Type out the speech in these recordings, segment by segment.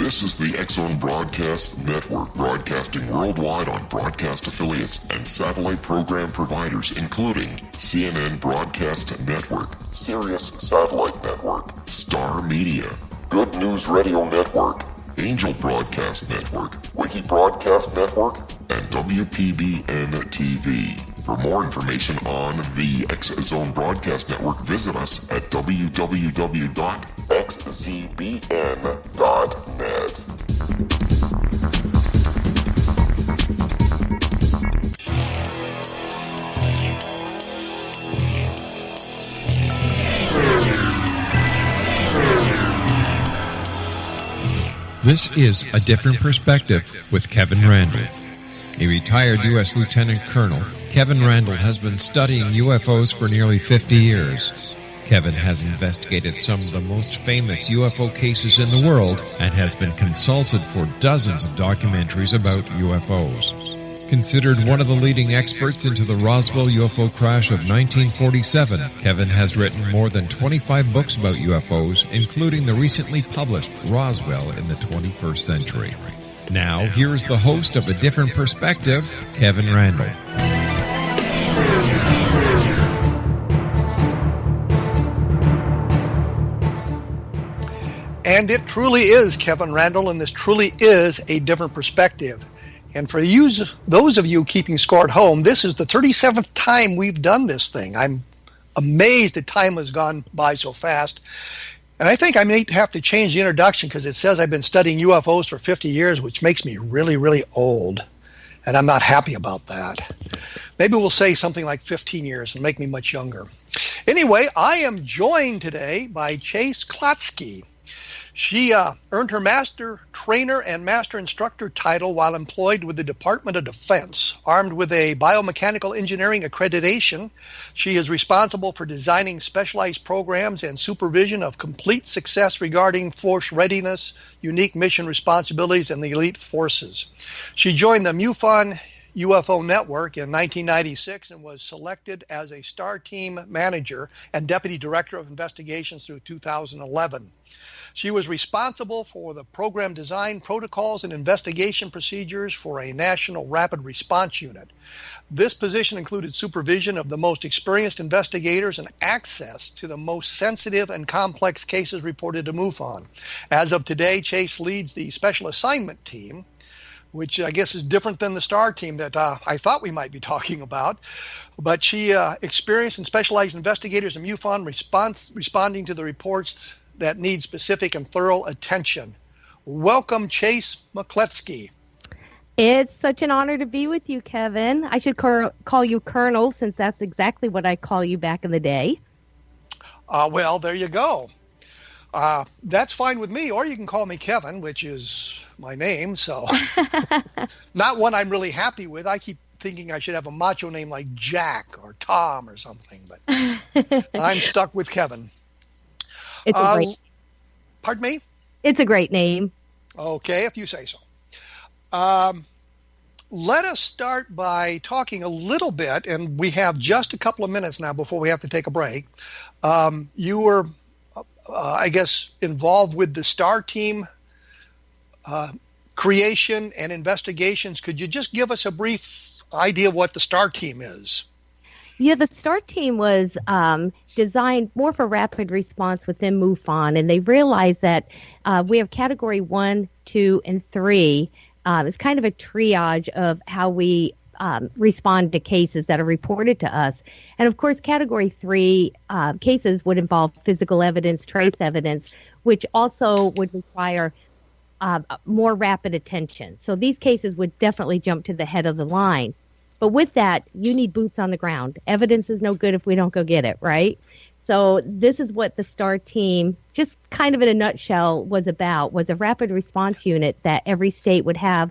This is the X-Zone Broadcast Network, broadcasting worldwide on broadcast affiliates and satellite program providers, including CNN Broadcast Network, Sirius Satellite Network, Star Media, Good News Radio Network, Angel Broadcast Network, Wiki Broadcast Network, and WPBN TV. For more information on the X-Zone Broadcast Network, visit us at www.xzbn.net. This is A Different Perspective with Kevin Randle. A retired U.S. Lieutenant Colonel, Kevin Randle has been studying UFOs for nearly 50 years. Kevin has investigated some of the most famous UFO cases in the world and has been consulted for dozens of documentaries about UFOs. Considered one of the leading experts into the Roswell UFO crash of 1947, Kevin has written more than 25 books about UFOs, including the recently published Roswell in the 21st Century. Now, here is the host of A Different Perspective, Kevin Randle. And it truly is Kevin Randle, and this truly is A Different Perspective. And for those of you keeping score at home, this is the 37th time we've done this thing. I'm amazed that time has gone by so fast. And I think I may have to change the introduction because it says I've been studying UFOs for 50 years, which makes me really, really old. And I'm not happy about that. Maybe we'll say something like 15 years and make me much younger. Anyway, I am joined today by Chase Kloetzke. She earned her Master Trainer and Master Instructor title while employed with the Department of Defense. Armed with a biomechanical engineering accreditation, she is responsible for designing specialized programs and supervision of complete success regarding force readiness, unique mission responsibilities, and the elite forces. She joined the MUFON UFO Network in 1996 and was selected as a STAR Team Manager and Deputy Director of Investigations through 2011. She was responsible for the program design, protocols, and investigation procedures for a national rapid response unit. This position included supervision of the most experienced investigators and access to the most sensitive and complex cases reported to MUFON. As of today, Chase leads the Special Assignment Team, which I guess is different than the STAR team that I thought we might be talking about. But she experienced and specialized investigators in MUFON responding to the reports that need specific and thorough attention. Welcome, Chase Kloetzke. It's such an honor to be with you, Kevin. I should call you Colonel, since that's exactly what I call you back in the day. Well, there you go. That's fine with me, or you can call me Kevin, which is my name, so not one I'm really happy with. I keep thinking I should have a macho name like Jack or Tom or something, but I'm stuck with Kevin. It's a great. Pardon me? It's a great name. Okay, if you say so. Let us start by talking a little bit, and we have just a couple of minutes now before we have to take a break. You were, I guess, involved with the STAR team creation and investigations. Could you just give us a brief idea of what the STAR team is? Yeah, the STAR team was designed more for rapid response within MUFON, and they realized that we have Category 1, 2, and 3. It's kind of a triage of how we respond to cases that are reported to us. And, of course, Category 3 cases would involve physical evidence, trace evidence, which also would require more rapid attention. So these cases would definitely jump to the head of the line. But with that, you need boots on the ground. Evidence is no good if we don't go get it, right? So this is what the STAR team, just kind of in a nutshell, was about, was a rapid response unit that every state would have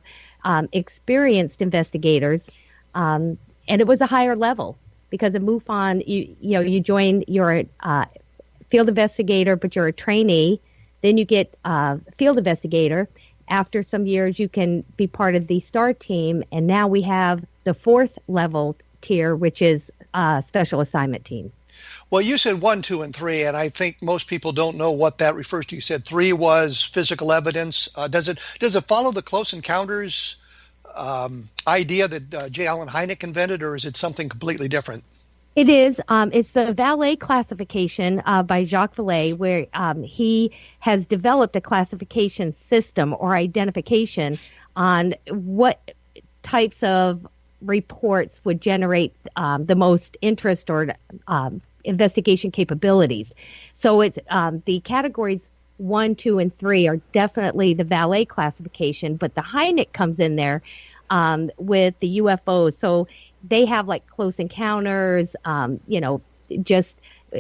experienced investigators. And it was a higher level because at MUFON, you join, you're a field investigator, but you're a trainee. Then you get field investigator. After some years, you can be part of the STAR team. And now we have the 4th level tier, which is Special Assignment Team. Well, you said 1, 2, and 3, and I think most people don't know what that refers to. You said 3 was physical evidence. Does it follow the close encounters idea that J. Allen Hynek invented, or is it something completely different? It is. It's the Vallée classification by Jacques Vallée, where he has developed a classification system or identification on what types of reports would generate the most interest or investigation capabilities. So it's the categories 1, 2, and 3 are definitely the Vallée classification, but the Hynek comes in there with the UFOs. So they have like close encounters, just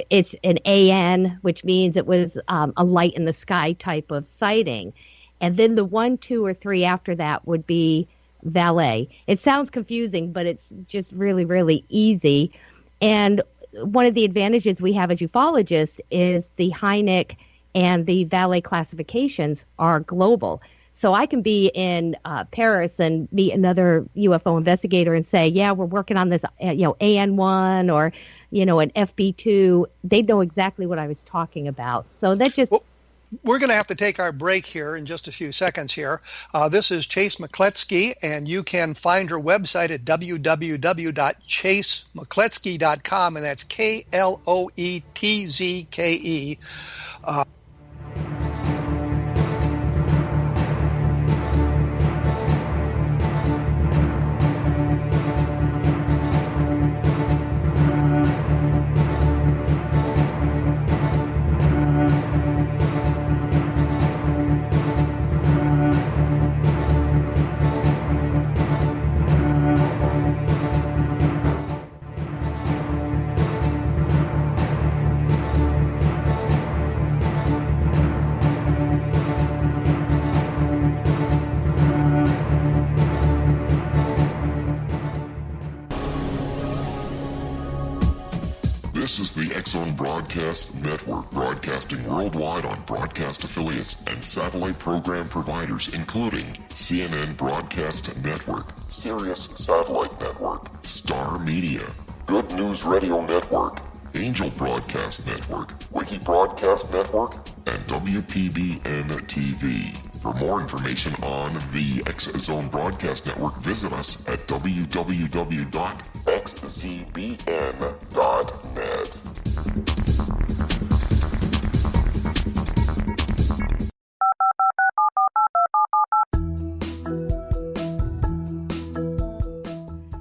it's an AN, which means it was a light in the sky type of sighting. And then the 1, 2, or 3 after that would be Vallée. It sounds confusing, but it's just really, really easy. And one of the advantages we have as ufologists is the Hynek and the Vallée classifications are global. So I can be in Paris and meet another UFO investigator and say, yeah, we're working on this, AN1 or, an FB2. They know exactly what I was talking about. So that just... Well, we're going to have to take our break here in just a few seconds here. This is Chase Kloetzke, and you can find her website at www.chasemckloetzke.com, and that's Kloetzke. This is the X-Zone Broadcast Network, broadcasting worldwide on broadcast affiliates and satellite program providers, including CNN Broadcast Network, Sirius Satellite Network, Star Media, Good News Radio Network, Angel Broadcast Network, Wiki Broadcast Network, and WPBN TV. For more information on the X-Zone Broadcast Network, visit us at www.xzbn.net.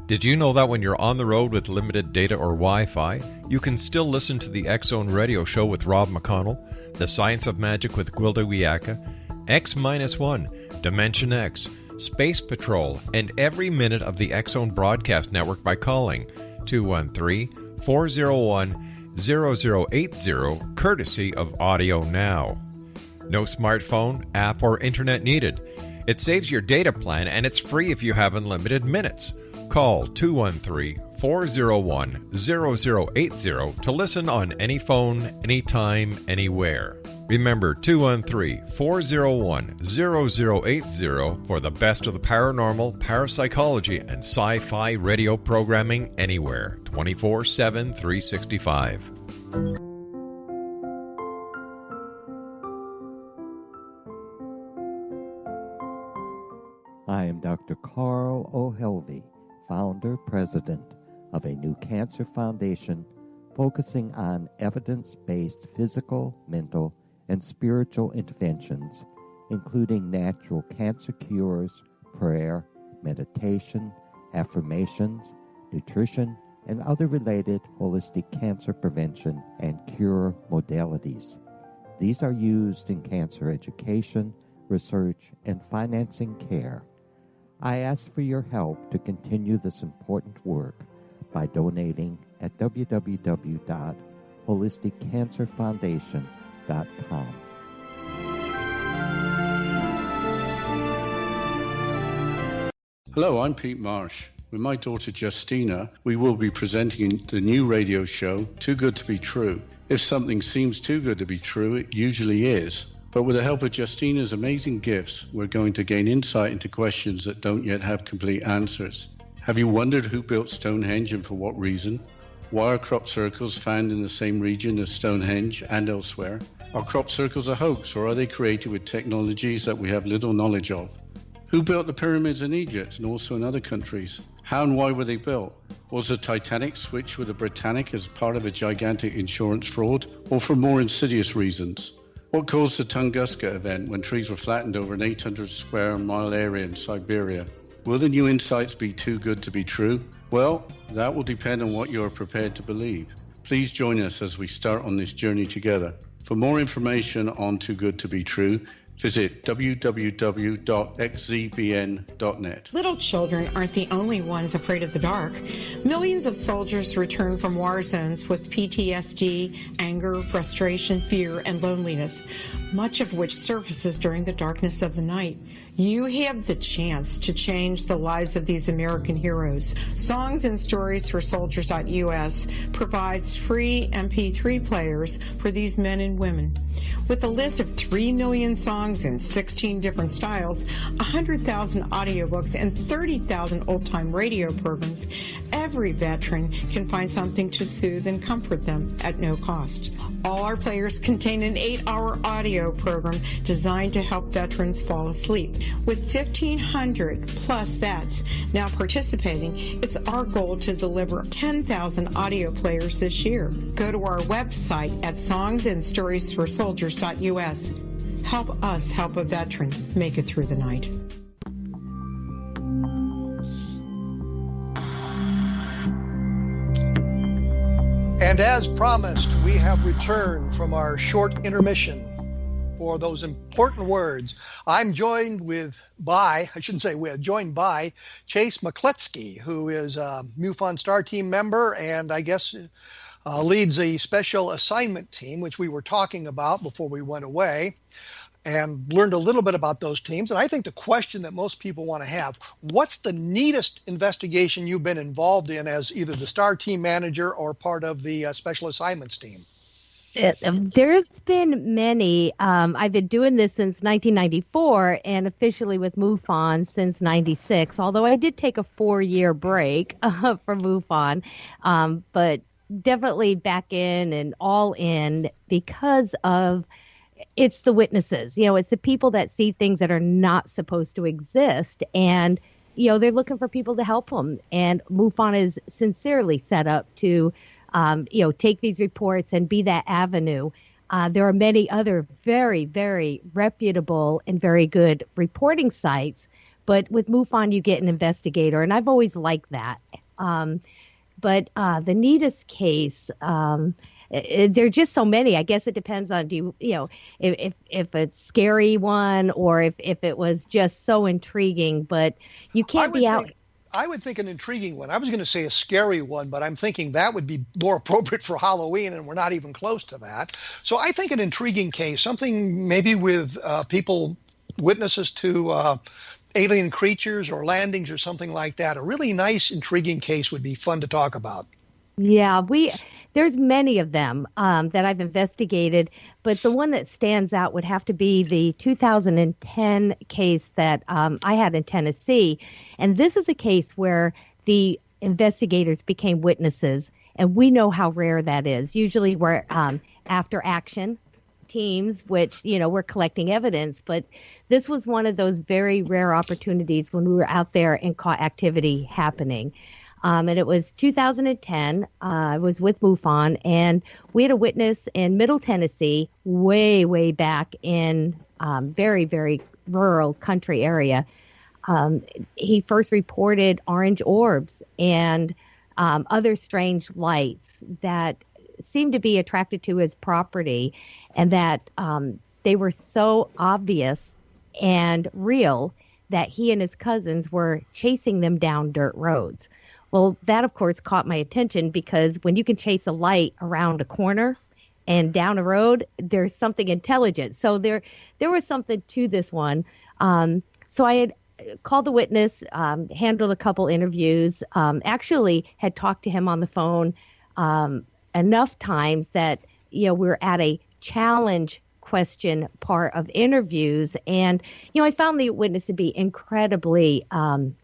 Did you know that when you're on the road with limited data or Wi-Fi, you can still listen to the X-Zone Radio Show with Rob McConnell, The Science of Magic with Gwilda Wiyaka, X-1, Dimension X, Space Patrol, and every minute of the X-Zone Broadcast Network by calling 213-401-0080, courtesy of Audio Now. No smartphone, app, or internet needed. It saves your data plan, and it's free if you have unlimited minutes. Call 213-401-0080 to listen on any phone, anytime, anywhere. Remember 213-401-0080 for the best of the paranormal, parapsychology, and sci-fi radio programming anywhere, 24/7, 365. I am Dr. Carl O'Helvey, founder, president of a new cancer foundation focusing on evidence-based physical, mental, and spiritual interventions, including natural cancer cures, prayer, meditation, affirmations, nutrition, and other related holistic cancer prevention and cure modalities. These are used in cancer education, research, and financing care. I ask for your help to continue this important work by donating at www.holisticcancerfoundation.com. Hello, I'm Pete Marsh. With my daughter Justina, we will be presenting the new radio show, Too Good to Be True. If something seems too good to be true, it usually is. But with the help of Justina's amazing gifts, we're going to gain insight into questions that don't yet have complete answers. Have you wondered who built Stonehenge and for what reason? Why are crop circles found in the same region as Stonehenge and elsewhere? Are crop circles a hoax, or are they created with technologies that we have little knowledge of? Who built the pyramids in Egypt and also in other countries? How and why were they built? Was the Titanic switched with the Britannic as part of a gigantic insurance fraud, or for more insidious reasons? What caused the Tunguska event when trees were flattened over an 800 square mile area in Siberia? Will the new insights be too good to be true? Well, that will depend on what you are prepared to believe. Please join us as we start on this journey together. For more information on Too Good to Be True, visit www.xzbn.net. Little children aren't the only ones afraid of the dark. Millions of soldiers return from war zones with PTSD, anger, frustration, fear, and loneliness, much of which surfaces during the darkness of the night. You have the chance to change the lives of these American heroes. Songs and Stories for Soldiers.us provides free MP3 players for these men and women. With a list of 3 million songs in 16 different styles, 100,000 audiobooks, and 30,000 old-time radio programs, every veteran can find something to soothe and comfort them at no cost. All our players contain an 8-hour audio program designed to help veterans fall asleep. With 1,500 plus vets now participating, it's our goal to deliver 10,000 audio players this year. Go to our website at songsandstoriesforsoldiers.us. Help us help a veteran make it through the night. And as promised, we have returned from our short intermission for those important words. I'm joined by Chase Kloetzke, who is a MUFON Star Team member and I guess leads a special assignment team, which we were talking about before we went away, and learned a little bit about those teams. And I think the question that most people want to have, what's the neatest investigation you've been involved in as either the Star Team manager or part of the special assignments team? There's been many. I've been doing this since 1994 and officially with MUFON since 96, although I did take a 4-year break from MUFON, but definitely back in and all in because of it's the witnesses. It's the people that see things that are not supposed to exist, and they're looking for people to help them. And MUFON is sincerely set up to take these reports and be that avenue. There are many other very, very reputable and very good reporting sites, but with MUFON you get an investigator, and I've always liked that. But the neatest case, there are just so many. I guess it depends on if a scary one or if it was just so intriguing. But you can't be out. I would think an intriguing one. I was going to say a scary one, but I'm thinking that would be more appropriate for Halloween, and we're not even close to that. So I think an intriguing case, something maybe with witnesses to alien creatures or landings or something like that. A really nice, intriguing case would be fun to talk about. Yeah, there's many of them that I've investigated, but the one that stands out would have to be the 2010 case that I had in Tennessee. And this is a case where the investigators became witnesses, and we know how rare that is. Usually we're after action teams, which, we're collecting evidence, but this was one of those very rare opportunities when we were out there and caught activity happening. And it was 2010. I was with MUFON, and we had a witness in Middle Tennessee, way, way back in very, very rural country area. He first reported orange orbs and other strange lights that seemed to be attracted to his property, and that they were so obvious and real that he and his cousins were chasing them down dirt roads. Well, that, of course, caught my attention because when you can chase a light around a corner and down a road, there's something intelligent. So there was something to this one. So I had called the witness, handled a couple interviews, actually had talked to him on the phone enough times that, we're at a challenge question part of interviews. And, I found the witness to be incredibly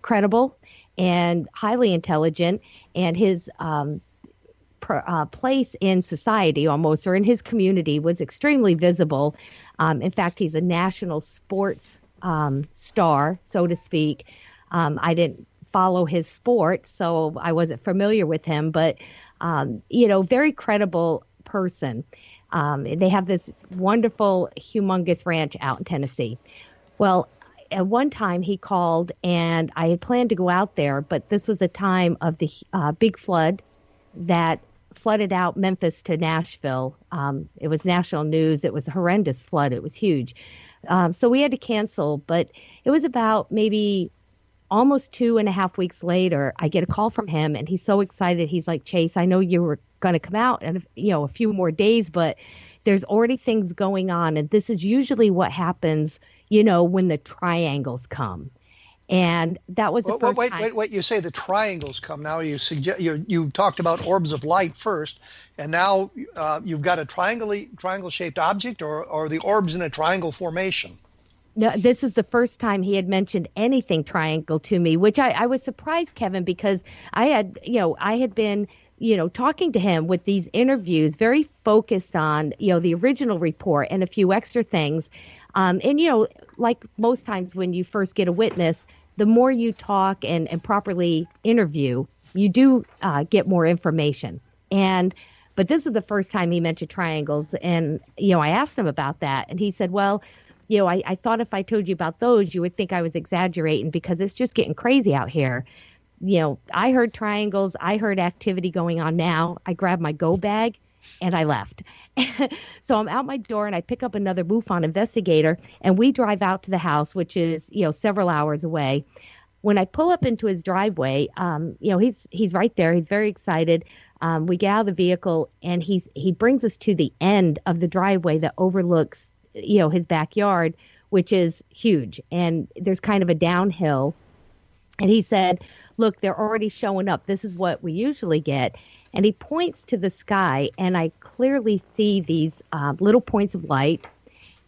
credible and highly intelligent, and his place in society almost, or in his community, was extremely visible. In fact, he's a national sports star, so to speak. I didn't follow his sport, so I wasn't familiar with him, but, very credible person. They have this wonderful, humongous ranch out in Tennessee. Well, at one time he called, and I had planned to go out there, but this was a time of the big flood that flooded out Memphis to Nashville. It was national news. It was a horrendous flood. It was huge. So we had to cancel, but it was about maybe almost 2.5 weeks later, I get a call from him, and he's so excited. He's like, Chase, I know you were going to come out in a few more days, but there's already things going on. And this is usually what happens, when the triangles come. And that was the first time. Wait, you say the triangles come. Now you talked about orbs of light first, and now you've got a triangle-shaped object, or the orbs in a triangle formation. No, this is the first time he had mentioned anything triangle to me, which I was surprised, Kevin, because I had been, talking to him with these interviews, very focused on, the original report and a few extra things. And, like most times when you first get a witness, the more you talk and properly interview, you do get more information. But this is the first time he mentioned triangles. And, I asked him about that, and he said, well, I thought if I told you about those, you would think I was exaggerating because it's just getting crazy out here. I heard triangles. I heard activity going on now. I grabbed my go bag and I left. So I'm out my door and I pick up another MUFON investigator, and we drive out to the house, which is, several hours away. When I pull up into his driveway, he's right there. He's very excited. We get out of the vehicle, and he brings us to the end of the driveway that overlooks his backyard, which is huge. And there's kind of a downhill. And he said, look, they're already showing up. This is what we usually get. And he points to the sky, and I clearly see these little points of light,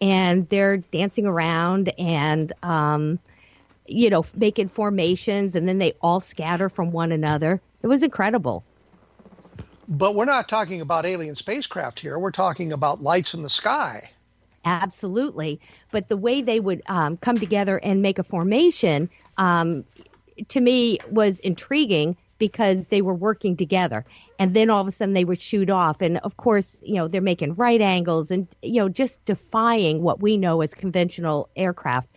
and they're dancing around and, making formations, and then they all scatter from one another. It was incredible. But we're not talking about alien spacecraft here. We're talking about lights in the sky. Absolutely. But the way they would come together and make a formation, to me, was intriguing because they were working together. And then all of a sudden they would shoot off. And of course, they're making right angles and, just defying what we know as conventional aircraft.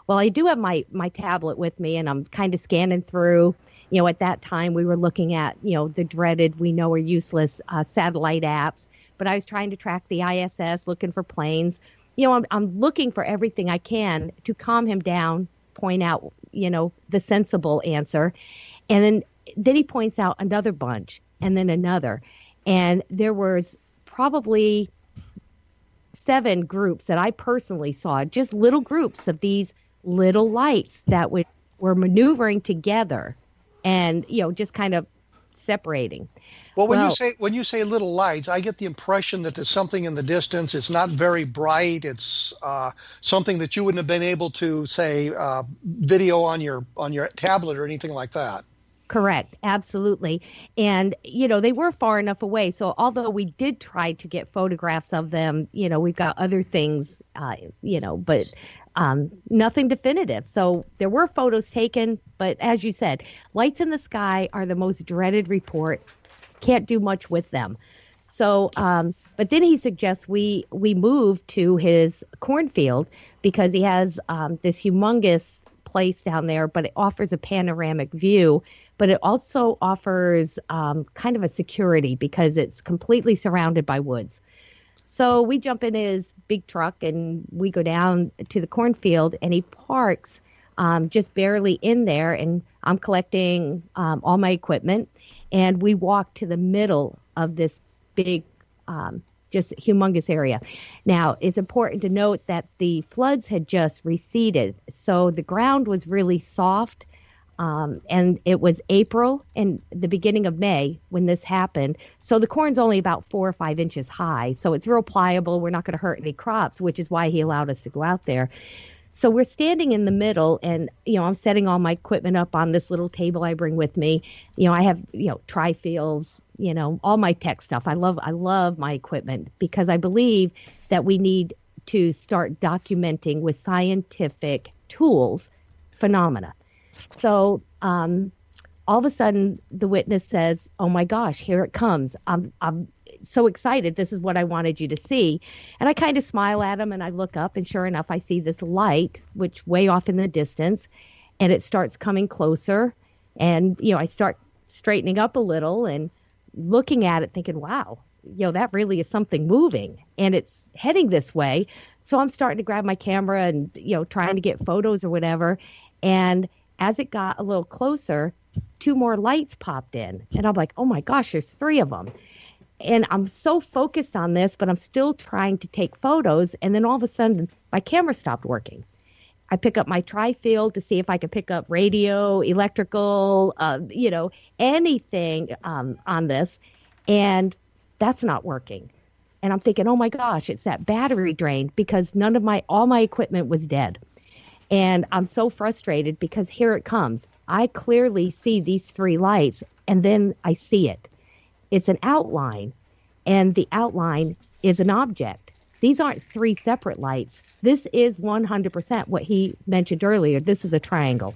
Well, I do have my tablet with me, and I'm kind of scanning through. At that time we were looking at, the dreaded, we know are useless satellite apps. But I was trying to track the ISS, looking for planes. I'm looking for everything I can to calm him down, point out, the sensible answer. And then he points out another bunch, and then another. And there was probably 7 groups that I personally saw, just little groups of these little lights that were maneuvering together and, just kind of separating. Well, when you say little lights, I get the impression that there's something in the distance. It's not very bright. It's something that you wouldn't have been able to, say, video on your tablet or anything like that. Correct. Absolutely. And, they were far enough away. So although we did try to get photographs of them, we've got other things, but nothing definitive. So there were photos taken. But as you said, lights in the sky are the most dreaded report. Can't do much with them. So, but then he suggests we move to his cornfield because he has this humongous place down there, but it offers a panoramic view. But it also offers kind of a security because it's completely surrounded by woods. So we jump in his big truck and we go down to the cornfield, and he parks just barely in there. And I'm collecting all my equipment, and we walk to the middle of this big, just humongous area. Now, it's important to note that the floods had just receded, so the ground was really soft. And it was April and the beginning of May when this happened. So the corn's only about 4 or 5 inches high. So it's real pliable. We're not going to hurt any crops, which is why he allowed us to go out there. So we're standing in the middle, and, I'm setting all my equipment up on this little table I bring with me. I have, tri-fields, all my tech stuff. I love my equipment because I believe that we need to start documenting with scientific tools phenomena. So all of a sudden, the witness says, "Oh my gosh, here it comes. I'm so excited. This is what I wanted you to see." And I kind of smile at him, and I look up, and sure enough, I see this light, which way off in the distance, and it starts coming closer. And, I start straightening up a little and looking at it thinking, wow, that really is something moving, and it's heading this way. So I'm starting to grab my camera and, trying to get photos or whatever. And as it got a little closer, 2 more lights popped in, and I'm like, oh my gosh, there's 3 of them. And I'm so focused on this, but I'm still trying to take photos. And then all of a sudden, my camera stopped working. I pick up my tri-field to see if I could pick up radio, electrical, anything on this. And that's not working. And I'm thinking, oh my gosh, it's that battery drain, because all my equipment was dead. And I'm so frustrated because here it comes. I clearly see these 3 lights, and then I see it. It's an outline, and the outline is an object. These aren't 3 separate lights. This is 100% what he mentioned earlier. This is a triangle.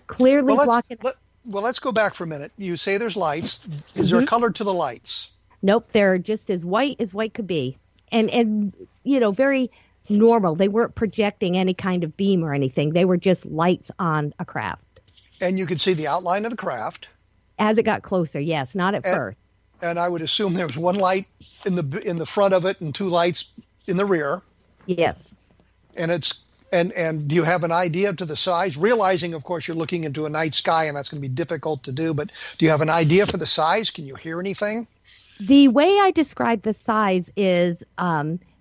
Clearly blocking. Let's go back for a minute. You say there's lights. Is there a color to the lights? Nope, they're just as white could be. And very normal. They weren't projecting any kind of beam or anything. They were just lights on a craft. And you could see the outline of the craft. As it got closer, yes, not at first. And I would assume there was 1 light in the front of it and 2 lights in the rear. Yes. And do you have an idea to the size? Realizing, of course, you're looking into a night sky, and that's going to be difficult to do. But do you have an idea for the size? Can you hear anything? The way I describe the size is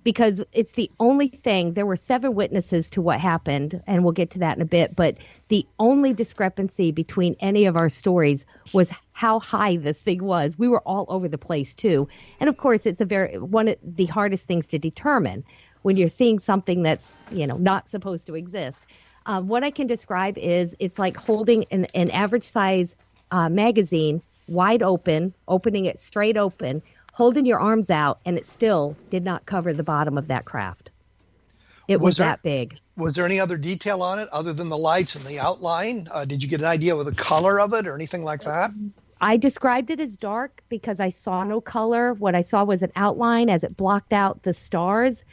because it's the only thing. There were 7 witnesses to what happened, and we'll get to that in a bit. But the only discrepancy between any of our stories was how high this thing was. We were all over the place too, and of course, it's one of the hardest things to determine when you're seeing something that's not supposed to exist. What I can describe is it's like holding an average size magazine wide open, opening it straight open, holding your arms out, and it still did not cover the bottom of that craft. It was that big. Was there any other detail on it other than the lights and the outline? Did you get an idea of the color of it or anything like that? I described it as dark because I saw no color. What I saw was an outline as it blocked out the stars.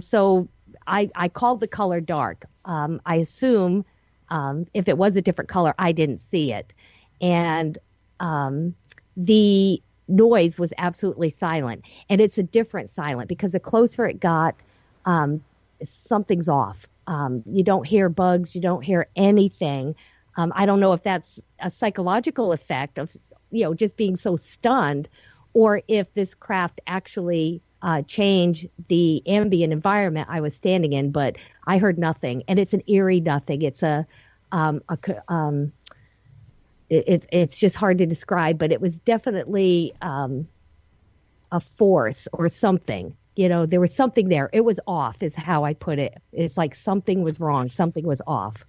So I called the color dark. I assume if it was a different color, I didn't see it. And the noise was absolutely silent. And it's a different silent because the closer it got, something's off. You don't hear bugs. You don't hear anything. I don't know if that's a psychological effect of, just being so stunned, or if this craft actually changed the ambient environment I was standing in. But I heard nothing, and it's an eerie nothing. It's it's just hard to describe, but it was definitely a force or something. There was something there. It was off, is how I put it. It's like something was wrong. Something was off.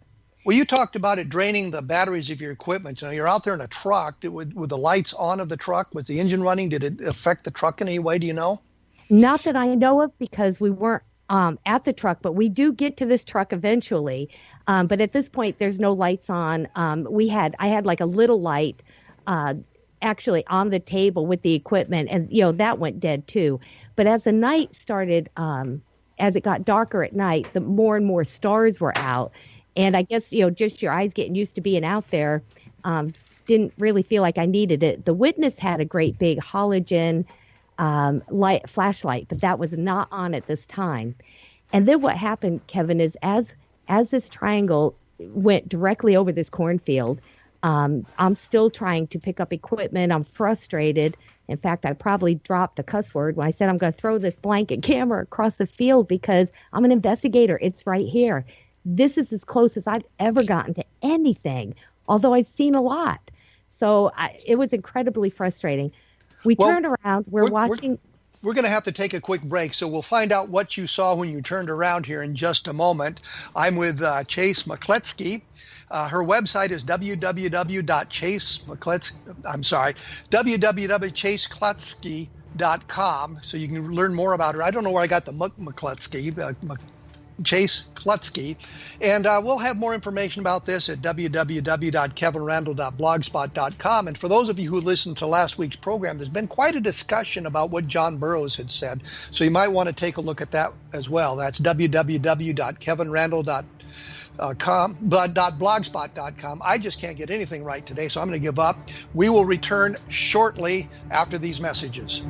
Well, you talked about it draining the batteries of your equipment. You're out there in a truck. With the lights on of the truck, was the engine running? Did it affect the truck in any way? Do you know? Not that I know of, because we weren't at the truck, but we do get to this truck eventually. But at this point, there's no lights on. I had like a little light actually on the table with the equipment, and that went dead too. But as the night started, as it got darker at night, the more and more stars were out. And I guess, just your eyes getting used to being out there, didn't really feel like I needed it. The witness had a great big halogen flashlight, but that was not on at this time. And then what happened, Kevin, is as this triangle went directly over this cornfield, I'm still trying to pick up equipment. I'm frustrated. In fact, I probably dropped a cuss word when I said I'm going to throw this blanket camera across the field because I'm an investigator. It's right here. This is as close as I've ever gotten to anything, although I've seen a lot. So it was incredibly frustrating. We turned around. We're watching. we're going to have to take a quick break, so we'll find out what you saw when you turned around here in just a moment. I'm with Chase Kloetzke. Her website is www.chaseskloetzke.com, so you can learn more about her. I don't know where I got the Kloetzke, Chase Kloetzke, and we'll have more information about this at www.kevinrandle.blogspot.com. And for those of you who listened to last week's program, there's been quite a discussion about what John Burroughs had said, so you might want to take a look at that as well. That's www.kevinrandle.blogspot.com. I just can't get anything right today, so I'm going to give up. We will return shortly after these messages.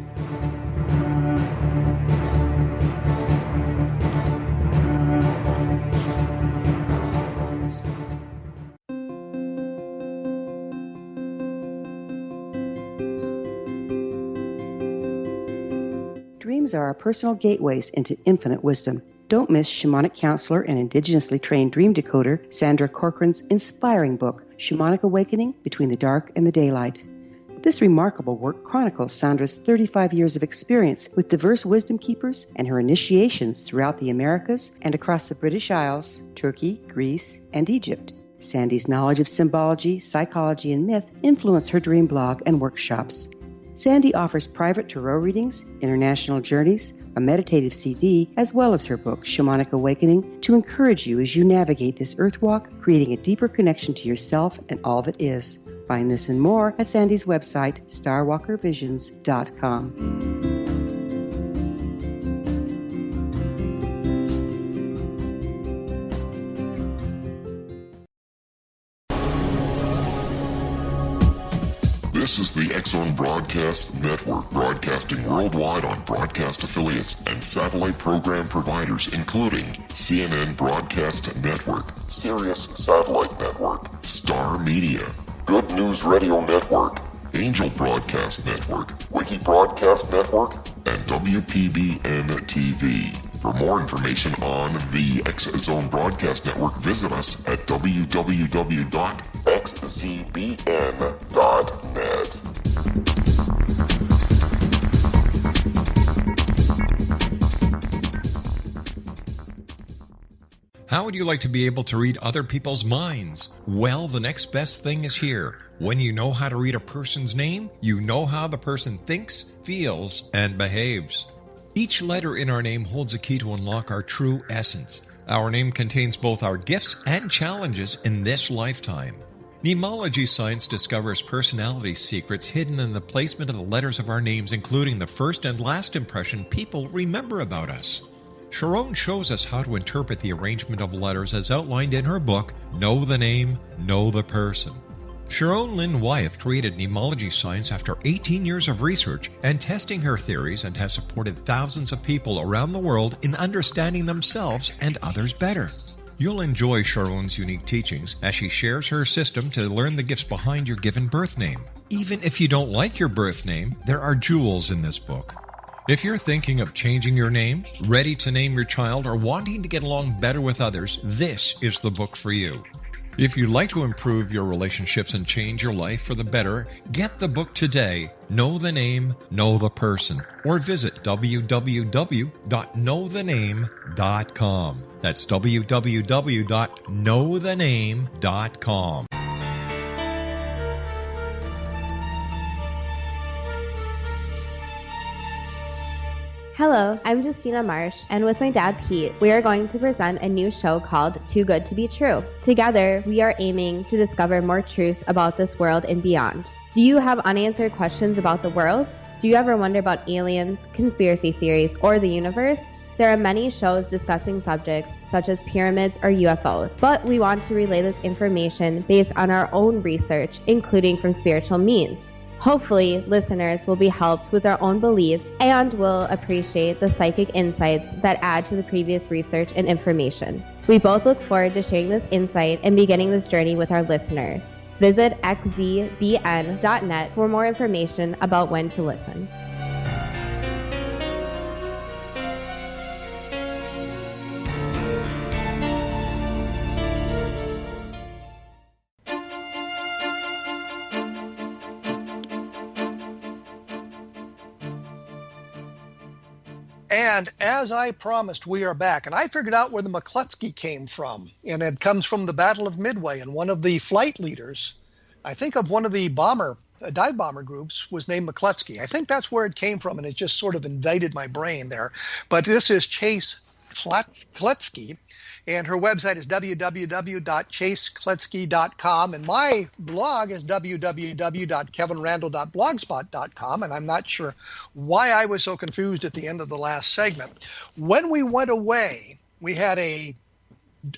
Dreams are our personal gateways into infinite wisdom. Don't miss shamanic counselor and indigenously trained dream decoder Sandra Corcoran's inspiring book, Shamanic Awakening Between the Dark and the Daylight. This remarkable work chronicles Sandra's 35 years of experience with diverse wisdom keepers and her initiations throughout the Americas and across the British Isles, Turkey, Greece, and Egypt. Sandy's knowledge of symbology, psychology, and myth influence her dream blog and workshops. Sandy offers private tarot readings, international journeys, a meditative CD, as well as her book, Shamanic Awakening, to encourage you as you navigate this earth walk, creating a deeper connection to yourself and all that is. Find this and more at Sandy's website, starwalkervisions.com. This is the X-Zone Broadcast Network, broadcasting worldwide on broadcast affiliates and satellite program providers, including CNN Broadcast Network, Sirius Satellite Network, Star Media, Good News Radio Network, Angel Broadcast Network, Wiki Broadcast Network, and WPBN TV. For more information on the X-Zone Broadcast Network, visit us at www.xzbn.net. How would you like to be able to read other people's minds? Well, the next best thing is here. When you know how to read a person's name, you know how the person thinks, feels, and behaves. Each letter in our name holds a key to unlock our true essence. Our name contains both our gifts and challenges in this lifetime. Mnemology science discovers personality secrets hidden in the placement of the letters of our names, including the first and last impression people remember about us. Sharon shows us how to interpret the arrangement of letters as outlined in her book, Know the Name, Know the Person. Sharon Lynn Wyeth created mnemology science after 18 years of research and testing her theories, and has supported thousands of people around the world in understanding themselves and others better. You'll enjoy Sharon's unique teachings as she shares her system to learn the gifts behind your given birth name. Even if you don't like your birth name, there are jewels in this book. If you're thinking of changing your name, ready to name your child, or wanting to get along better with others, this is the book for you. If you'd like to improve your relationships and change your life for the better, get the book today, Know the Name, Know the Person, or visit www.knowthename.com. That's www.knowthename.com. Hello, I'm Justina Marsh, and with my dad Pete, we are going to present a new show called Too Good to Be True. Together, we are aiming to discover more truths about this world and beyond. Do you have unanswered questions about the world? Do you ever wonder about aliens, conspiracy theories, or the universe? There are many shows discussing subjects such as pyramids or UFOs, but we want to relay this information based on our own research, including from spiritual means. Hopefully, listeners will be helped with their own beliefs and will appreciate the psychic insights that add to the previous research and information. We both look forward to sharing this insight and beginning this journey with our listeners. Visit xzbn.net for more information about when to listen. And as I promised, we are back. And I figured out where the Kloetzke came from. And it comes from the Battle of Midway. And one of the flight leaders, I think of one of the dive bomber groups, was named Kloetzke. I think that's where it came from. And it just sort of invaded my brain there. But this is Chase Kloetzke. And her website is www.chasekloetzke.com. And my blog is www.kevinrandle.blogspot.com. And I'm not sure why I was so confused at the end of the last segment. When we went away, we had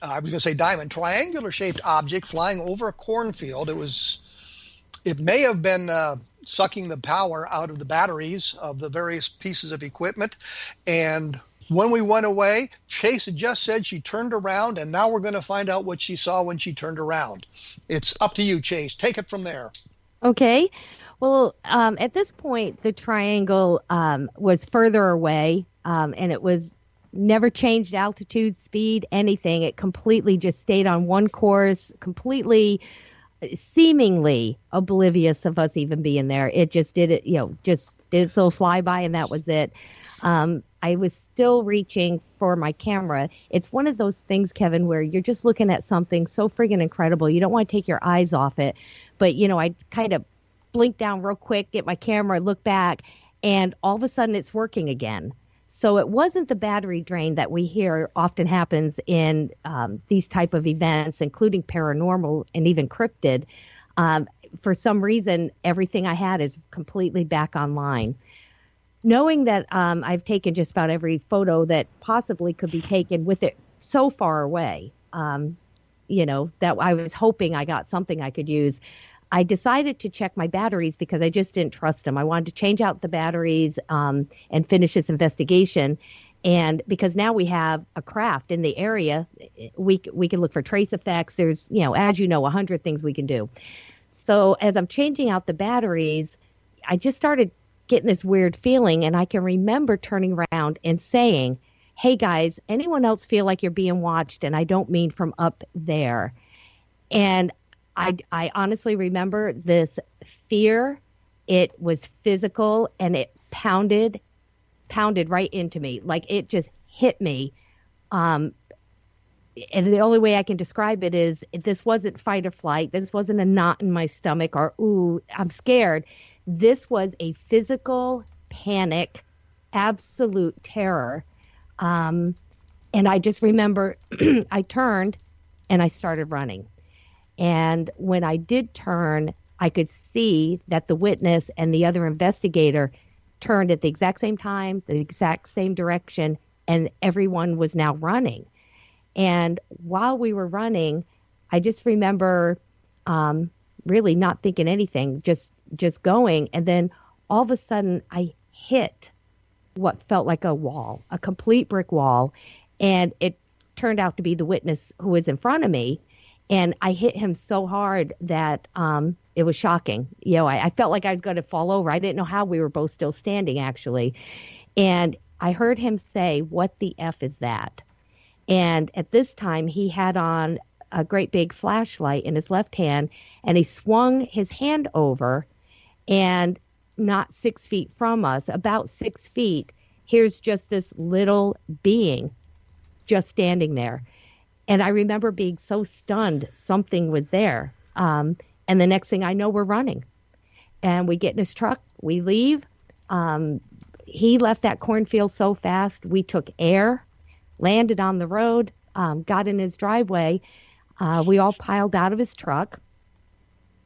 diamond, triangular-shaped object flying over a cornfield. It may have been sucking the power out of the batteries of the various pieces of equipment. And when we went away, Chase had just said she turned around, and now we're going to find out what she saw when she turned around. It's up to you, Chase. Take it from there. Okay. Well, at this point, the triangle was further away, and it was never changed altitude, speed, anything. It completely just stayed on one course, completely seemingly oblivious of us even being there. It just did it, just did its little flyby, and that was it. I was still reaching for my camera. It's one of those things, Kevin, where you're just looking at something so friggin' incredible. You don't want to take your eyes off it. But, I kind of blink down real quick, get my camera, look back, and all of a sudden it's working again. So it wasn't the battery drain that we hear often happens in these type of events, including paranormal and even cryptid. For some reason, everything I had is completely back online. Knowing that I've taken just about every photo that possibly could be taken with it so far away, that I was hoping I got something I could use, I decided to check my batteries because I just didn't trust them. I wanted to change out the batteries and finish this investigation. And because now we have a craft in the area, we can look for trace effects. There's, as 100 things we can do. So as I'm changing out the batteries, I just started getting this weird feeling, and I can remember turning around and saying, "Hey guys, anyone else feel like you're being watched?" And I don't mean from up there. And I honestly remember this fear. It was physical, and it pounded right into me. Like it just hit me. And the only way I can describe it is this wasn't fight or flight. This wasn't a knot in my stomach or, ooh, I'm scared. This was a physical panic, absolute terror. And I just remember I turned and I started running. And when I did turn, I could see that the witness and the other investigator turned at the exact same time, the exact same direction, and everyone was now running. And while we were running, I just remember really not thinking anything, just going. And then all of a sudden I hit what felt like a wall, a complete brick wall. And it turned out to be the witness who was in front of me. And I hit him so hard that it was shocking. I felt like I was going to fall over. I didn't know how we were both still standing, actually. And I heard him say, "What the F is that?" And at this time, he had on a great big flashlight in his left hand, and he swung his hand over, and not 6 feet from us, about 6 feet, here's just this little being just standing there. And I remember being so stunned something was there. And the next thing I know, we're running. And we get in his truck, we leave. He left that cornfield so fast, we took air, landed on the road, got in his driveway. We all piled out of his truck,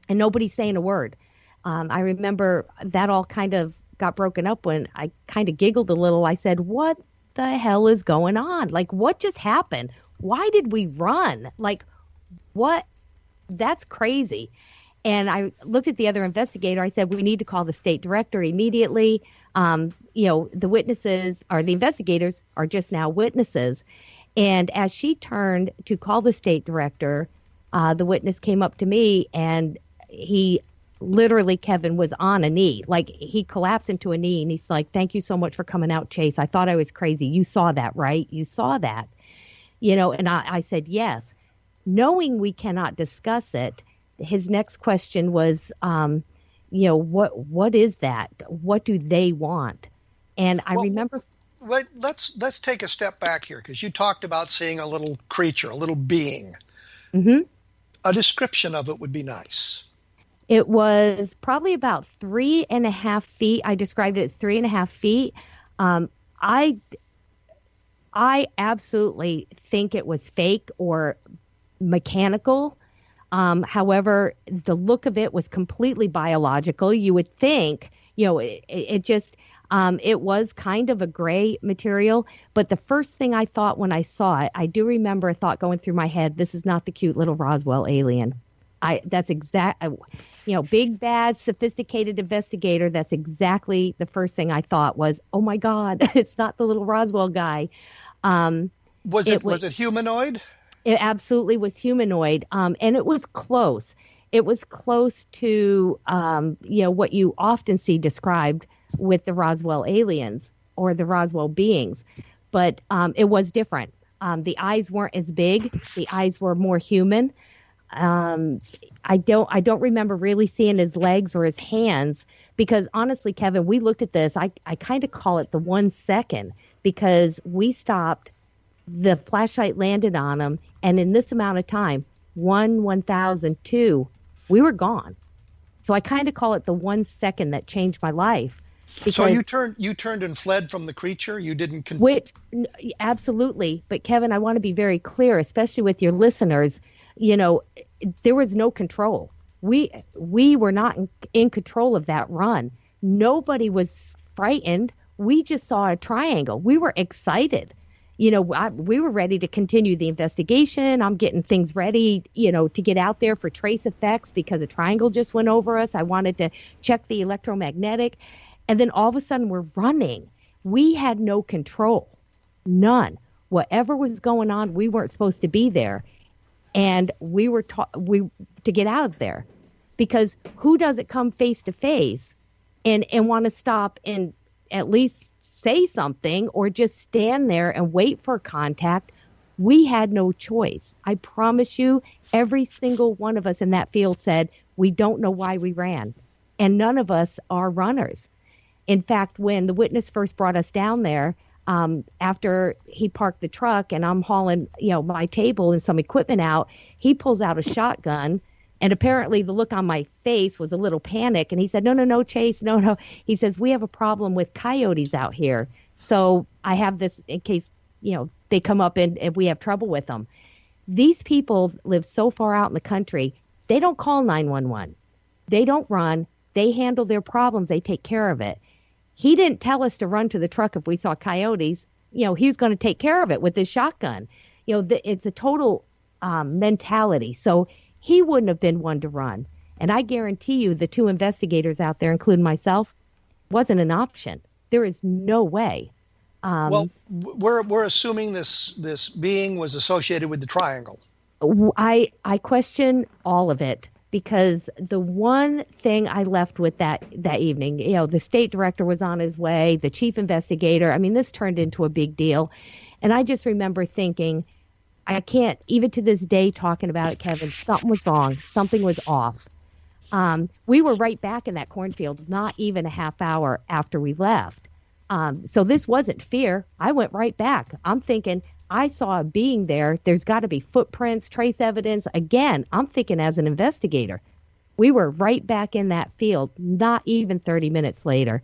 and nobody's saying a word. I remember that all kind of got broken up when I kind of giggled a little. I said, "What the hell is going on? Like, what just happened? Why did we run? Like, what? That's crazy." And I looked at the other investigator. I said, "We need to call the state director immediately. The witnesses or the investigators are just now witnesses." And as she turned to call the state director, the witness came up to me, and he literally, Kevin, was on a knee. Like, he collapsed into a knee, and he's like, "Thank you so much for coming out, Chase. I thought I was crazy. You saw that, right? You saw that." And I said, "Yes." Knowing we cannot discuss it, his next question was, what is that? What do they want? And I remember. wait, let's take a step back here, because you talked about seeing a little creature, a little being. Mm-hmm. A description of it would be nice. It was probably about 3.5 feet. I described it as 3.5 feet. I absolutely think it was fake or mechanical. However, the look of it was completely biological. You would think, it just, it was kind of a gray material. But the first thing I thought when I saw it, I do remember a thought going through my head, this is not the cute little Roswell alien. That's exact, big, bad, sophisticated investigator. That's exactly the first thing I thought was, oh my God, it's not the little Roswell guy. Was it humanoid? It absolutely was humanoid. And it was close. It was close to, what you often see described with the Roswell aliens or the Roswell beings. But it was different. The eyes weren't as big. The eyes were more human. I don't remember really seeing his legs or his hands, because honestly, Kevin, we looked at this. I kind of call it the 1 second, because we stopped, the flashlight landed on him, and in this amount of time, 1,000, 2, we were gone. So I kind of call it the 1 second that changed my life. So you turned and fled from the creature? You didn't... Absolutely. But Kevin, I want to be very clear, especially with your listeners, there was no control. We were not in control of that run. Nobody was frightened. We just saw a triangle. We were excited. We were ready to continue the investigation. I'm getting things ready, to get out there for trace effects, because a triangle just went over us. I wanted to check the electromagnetic. And then all of a sudden we're running. We had no control. None. Whatever was going on, we weren't supposed to be there. And we were taught to get out of there, because who doesn't come face to face and want to stop and at least say something, or just stand there and wait for contact? We had no choice. I promise you, every single one of us in that field said, we don't know why we ran. And none of us are runners. In fact, when the witness first brought us down there, after he parked the truck and I'm hauling, my table and some equipment out, he pulls out a shotgun, and apparently the look on my face was a little panic. And he said, no, Chase, no. He says, we have a problem with coyotes out here. So I have this in case, they come up and we have trouble with them. These people live so far out in the country. They don't call 911. They don't run. They handle their problems. They take care of it. He didn't tell us to run to the truck if we saw coyotes. He was going to take care of it with his shotgun. It's a total mentality. So he wouldn't have been one to run. And I guarantee you the 2 investigators out there, including myself, wasn't an option. There is no way. Well, we're assuming this being was associated with the triangle. I question all of it. Because the one thing I left with that evening, the state director was on his way, the chief investigator. I mean, this turned into a big deal. And I just remember thinking, I can't, even to this day talking about it, Kevin, something was wrong. Something was off. We were right back in that cornfield, not even a half hour after we left. So this wasn't fear. I went right back. I'm thinking, I saw a being there. There's got to be footprints, trace evidence. Again, I'm thinking as an investigator. We were right back in that field, not even 30 minutes later.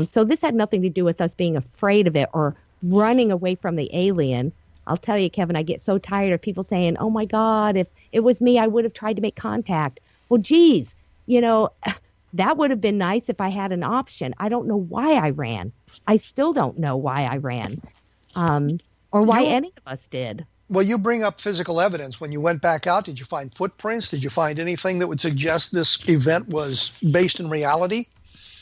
So this had nothing to do with us being afraid of it or running away from the alien. I'll tell you, Kevin, I get so tired of people saying, oh, my God, if it was me, I would have tried to make contact. Well, geez, that would have been nice if I had an option. I don't know why I ran. I still don't know why I ran. Or why any of us did. Well, you bring up physical evidence. When you went back out, did you find footprints? Did you find anything that would suggest this event was based in reality?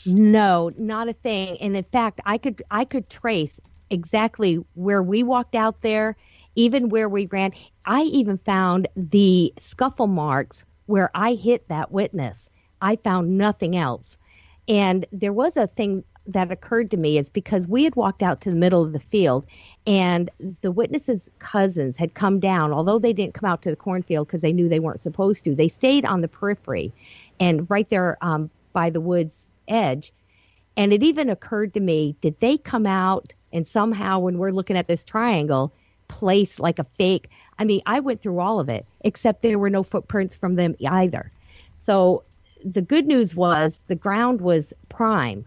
No, not a thing. And in fact, I could trace exactly where we walked out there, even where we ran. I even found the scuffle marks where I hit that witness. I found nothing else. And there was a thing that occurred to me, is because we had walked out to the middle of the field and the witness's cousins had come down, although they didn't come out to the cornfield because they knew they weren't supposed to. They stayed on the periphery and right there by the woods edge. And it even occurred to me, did they come out and somehow when we're looking at this triangle, place like a fake? I mean, I went through all of it, except there were no footprints from them either. So the good news was the ground was prime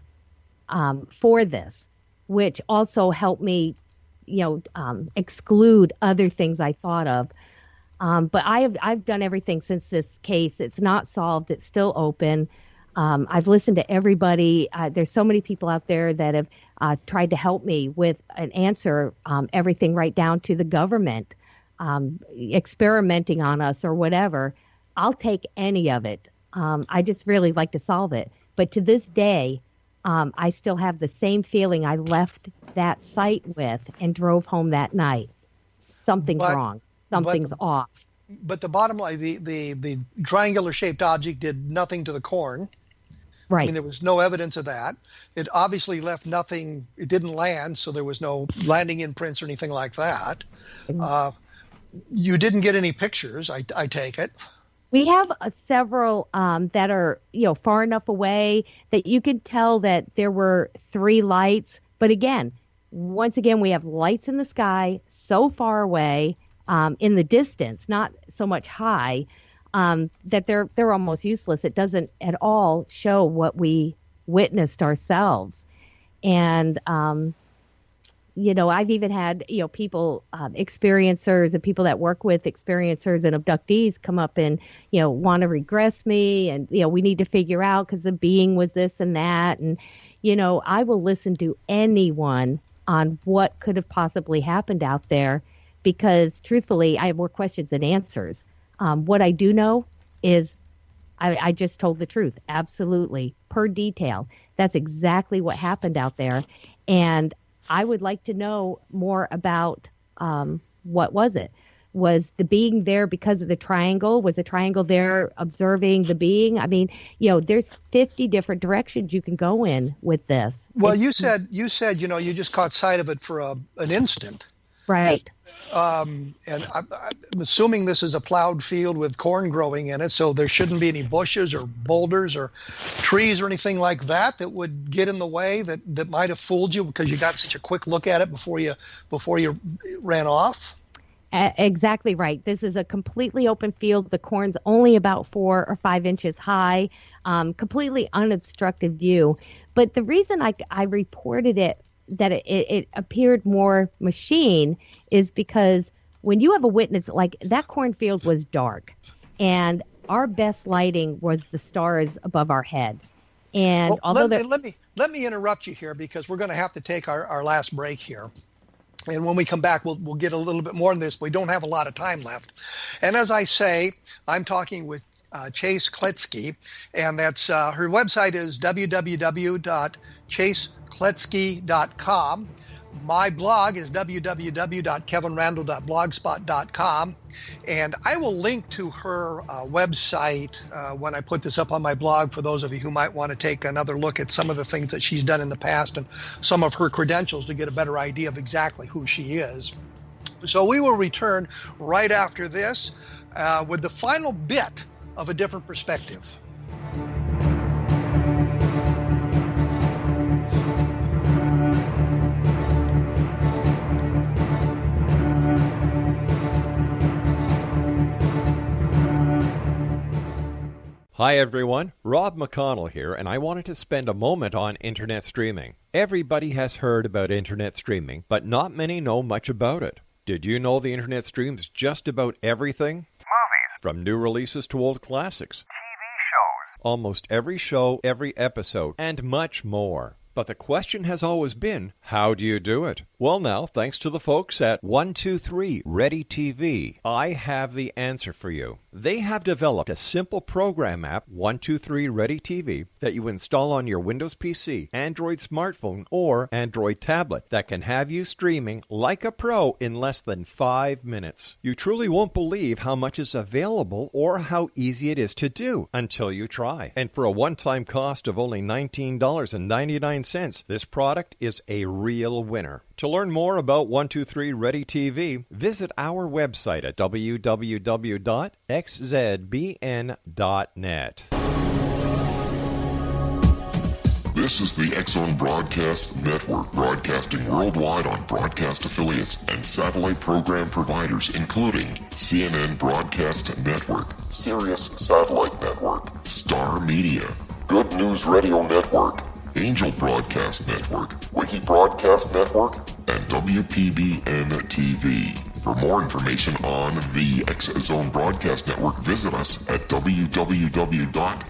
for this, which also helped me, exclude other things I thought of. But I've done everything since this case. It's not solved. It's still open. I've listened to everybody. There's so many people out there that have tried to help me with an answer, everything right down to the government experimenting on us or whatever. I'll take any of it. I just really like to solve it. But to this day, I still have the same feeling I left that site with and drove home that night. Something's wrong. Something's off. But the bottom line, the triangular-shaped object did nothing to the corn. Right. I mean, there was no evidence of that. It obviously left nothing. It didn't land, so there was no landing imprints or anything like that. You didn't get any pictures, I take it. We have several that are, far enough away that you could tell that there were 3 lights. But once again, we have lights in the sky so far away in the distance, not so much high, that they're almost useless. It doesn't at all show what we witnessed ourselves. And, I've even had, people, experiencers and people that work with experiencers and abductees come up and, want to regress me. And, we need to figure out because the being was this and that. And, I will listen to anyone on what could have possibly happened out there because truthfully, I have more questions than answers. What I do know is I just told the truth. Absolutely. Per detail. That's exactly what happened out there. And I would like to know more about what was it? Was the being there because of the triangle? Was the triangle there observing the being? I mean, there's 50 different directions you can you in with this. Well, you said, you just caught sight of it for an instant. Right. And I'm assuming this is a plowed field with corn growing in it, so there shouldn't be any bushes or boulders or trees or anything like that would get in the way that might have fooled you because you got such a quick look at it before you ran off. Exactly right. This is a completely open field. The corn's only about 4 or 5 inches high, completely unobstructed view. But the reason I reported it that it appeared more machine is because when you have a witness, like that cornfield was dark and our best lighting was the stars above our heads. And although let me interrupt you here because we're going to have to take our last break here. And when we come back, we'll get a little bit more on this. We don't have a lot of time left. And as I say, I'm talking with Chase Kloetzke, and that's her website is www.chasekloetzke.com. My blog is www.kevinrandle.blogspot.com, and I will link to her website when I put this up on my blog for those of you who might want to take another look at some of the things that she's done in the past and some of her credentials to get a better idea of exactly who she is. So we will return right after this with the final bit of a different perspective. Hi everyone, Rob McConnell here, and I wanted to spend a moment on internet streaming. Everybody has heard about internet streaming, but not many know much about it. Did you know the internet streams just about everything? Movies. From new releases to old classics. TV shows. Almost every show, every episode, and much more. But the question has always been, how do you do it? Well now, thanks to the folks at 123 Ready TV, I have the answer for you. They have developed a simple program app, 123 Ready TV, that you install on your Windows PC, Android smartphone, or Android tablet that can have you streaming like a pro in less than 5 minutes. You truly won't believe how much is available or how easy it is to do until you try. And for a one-time cost of only $19.99, this product is a real winner. To learn more about 123 Ready TV, visit our website at www.xzbn.net. This is the X-Zone Broadcast Network, broadcasting worldwide on broadcast affiliates and satellite program providers, including CNN Broadcast Network, Sirius Satellite Network, Star Media, Good News Radio Network, Angel Broadcast Network, Wiki Broadcast Network, and WPBN TV. For more information on the X-Zone Broadcast Network, visit us at www.xzbn.net.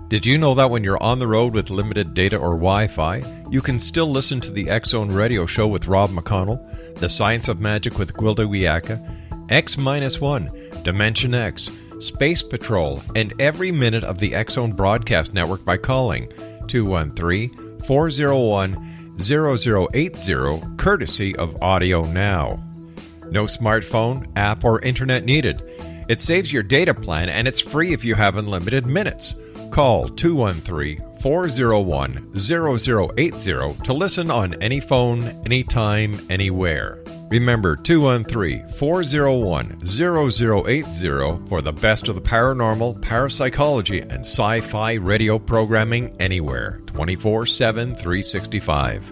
Did you know that when you're on the road with limited data or Wi-Fi, you can still listen to the X-Zone Radio Show with Rob McConnell, The Science of Magic with Gwilda Wiyaka, X-1, Dimension X, Space Patrol, and every minute of the X-Zone Broadcast Network by calling 213-401-0080, courtesy of Audio Now. No smartphone, app, or internet needed. It saves your data plan, and it's free if you have unlimited minutes. Call 213-401-0080 to listen on any phone, anytime, anywhere. Remember 213-401-0080 for the best of the paranormal, parapsychology, and sci-fi radio programming anywhere, 24/7, 365.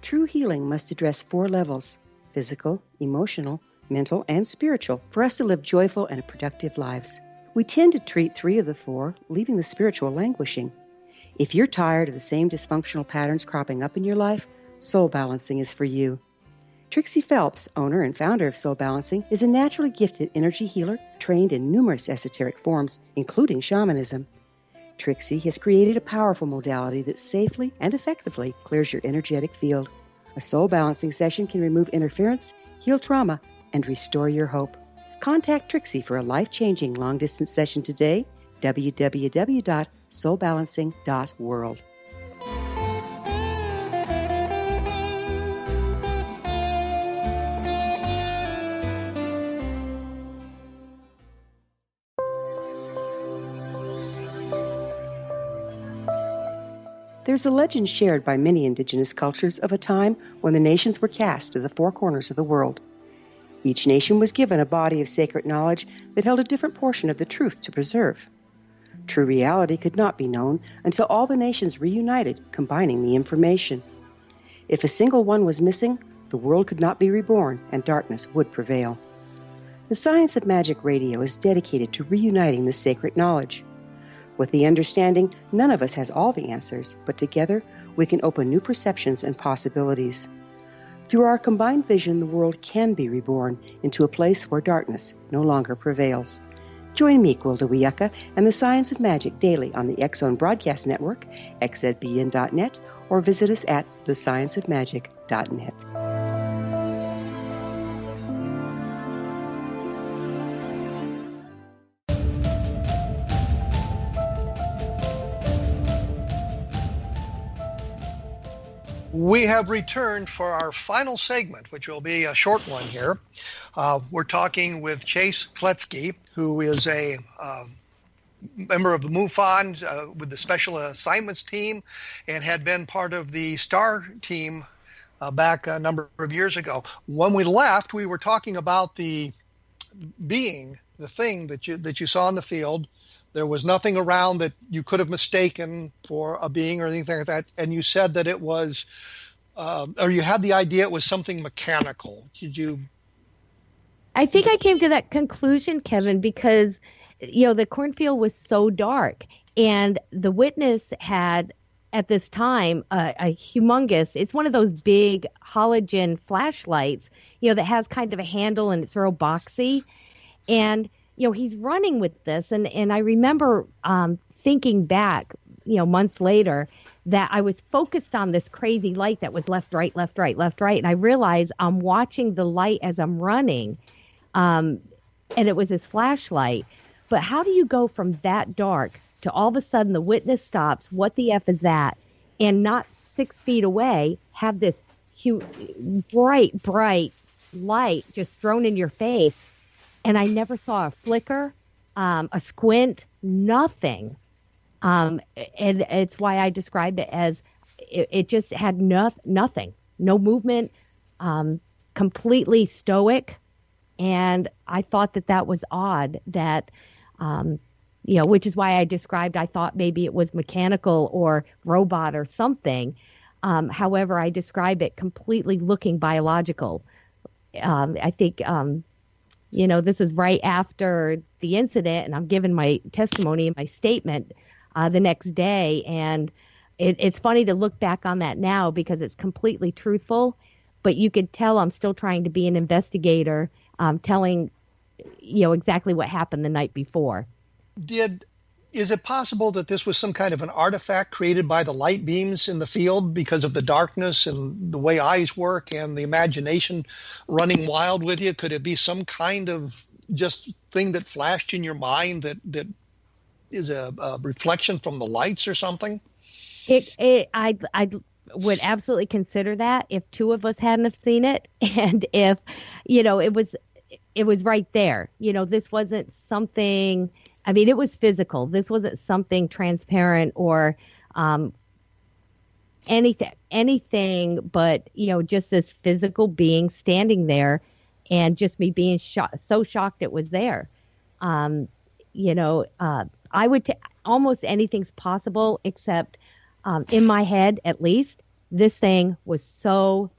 True healing must address 4 levels: physical, emotional, mental, and spiritual, for us to live joyful and productive lives. We tend to treat 3 of the 4, leaving the spiritual languishing. If you're tired of the same dysfunctional patterns cropping up in your life, Soul Balancing is for you. Trixie Phelps, owner and founder of Soul Balancing, is a naturally gifted energy healer trained in numerous esoteric forms, including shamanism. Trixie has created a powerful modality that safely and effectively clears your energetic field. A Soul Balancing session can remove interference, heal trauma, and restore your hope. Contact Trixie for a life-changing long-distance session today, www.soulbalancing.world. There's a legend shared by many indigenous cultures of a time when the nations were cast to the 4 corners of the world. Each nation was given a body of sacred knowledge that held a different portion of the truth to preserve. True reality could not be known until all the nations reunited, combining the information. If a single one was missing, the world could not be reborn and darkness would prevail. The Science of Magic Radio is dedicated to reuniting the sacred knowledge. With the understanding, none of us has all the answers, but together we can open new perceptions and possibilities. Through our combined vision, the world can be reborn into a place where darkness no longer prevails. Join me, Gwilda Wiyaka, and the Science of Magic daily on the X-Zone Broadcast Network, xzbn.net, or visit us at thescienceofmagic.net. We have returned for our final segment, which will be a short one here. We're talking with Chase Kloetzke, who is a member of the MUFON with the Special Assignments Team and had been part of the STAR team back a number of years ago. When we left, we were talking about the being, the thing that you saw in the field. There was nothing around that you could have mistaken for a being or anything like that. And you said that it was, or you had the idea it was something mechanical. Did you? I think I came to that conclusion, Kevin, because, the cornfield was so dark. And the witness had, at this time, a humongous, it's one of those big halogen flashlights, that has kind of a handle and it's real boxy. And he's running with this. And I remember thinking back, months later, that I was focused on this crazy light that was left, right, left, right, left, right. And I realized I'm watching the light as I'm running. And it was his flashlight. But how do you go from that dark to all of a sudden the witness stops, what the F is that? And not 6 feet away, have this bright light just thrown in your face. and I never saw a flicker, a squint, nothing. And it's why I described it as it just had nothing, no movement, completely stoic. And I thought that was odd, that, which is why I described, I thought maybe it was mechanical or robot or something. However, I describe it completely looking biological. I think, this is right after the incident, and I'm giving my testimony and my statement the next day. And it's funny to look back on that now because it's completely truthful, but you could tell I'm still trying to be an investigator, telling, exactly what happened the night before. Is it possible that this was some kind of an artifact created by the light beams in the field because of the darkness and the way eyes work and the imagination running wild with you? Could it be some kind of just thing that flashed in your mind that is a reflection from the lights or something? I would absolutely consider that if two of us hadn't have seen it, and if, it was right there. This wasn't something. I mean, it was physical. This wasn't something transparent or anything, but, just this physical being standing there, and just me being so shocked it was there. I would almost anything's possible, except in my head, at least, this thing was so